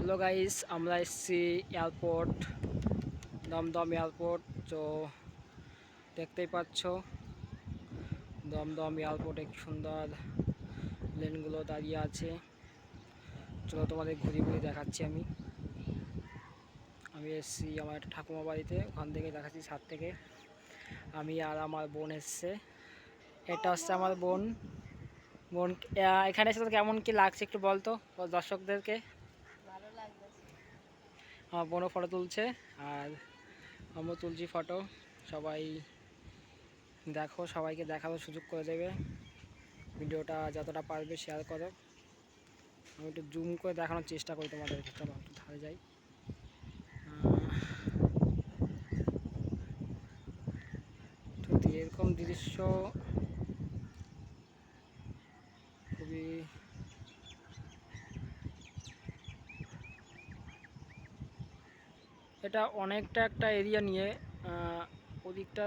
Hello guys, আমরা এসেছি airport, Dumdum airport. তো দেখতেই পাচ্ছ দমদম এয়ারপোর্টে কি সুন্দর প্লেনগুলো দাঁড়িয়ে আছে। চলো তোমাদের ঘুরে ঘুরে দেখাচ্ছি। আমি এসেছি আমার একটা ঠাকুমা বাড়িতে, ওখান থেকে দেখাচ্ছি ছাদ থেকে। আমি আর আমার বোন এসছে। এটা হচ্ছে আমার বোন। বোন এখানে এসে কেমন কি লাগছে একটু বলতো দর্শকদেরকে। ভালো লাগতেছে। আমার বোনও ফটো তুলছে আর আমিও তুলছি ফটো। সবাই দেখো, সবাইকে দেখানোর সুযোগ করে দেবে। ভিডিওটা যতটা পারবে শেয়ার করো। আমি একটু জুম করে দেখানোর চেষ্টা করি তোমাদেরকে। চলো একটু ধারে যাই। তো এরকম দৃশ্য খুবই এটা অনেকটা একটা এরিয়া নিয়ে। ওদিকটা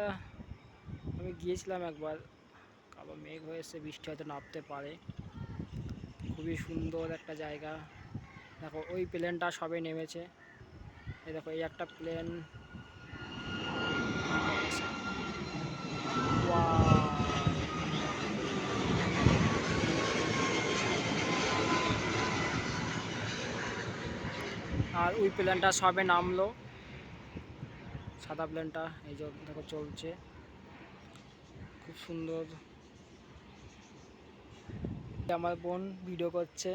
আমি গিয়েছিলাম একবার। কালো মেঘ হয়েছে, বৃষ্টি হয়তো নামতে পারে। খুবই সুন্দর একটা জায়গা। দেখো ওই প্লেনটা সবে নেমেছে। এই দেখো এই একটা প্লেন। আর ওই প্লেনটা সবে নামলো, সাদা প্লেনটা। এই যে দেখো চলছে, খুব সুন্দর। আমার বোন ভিডিও করছে।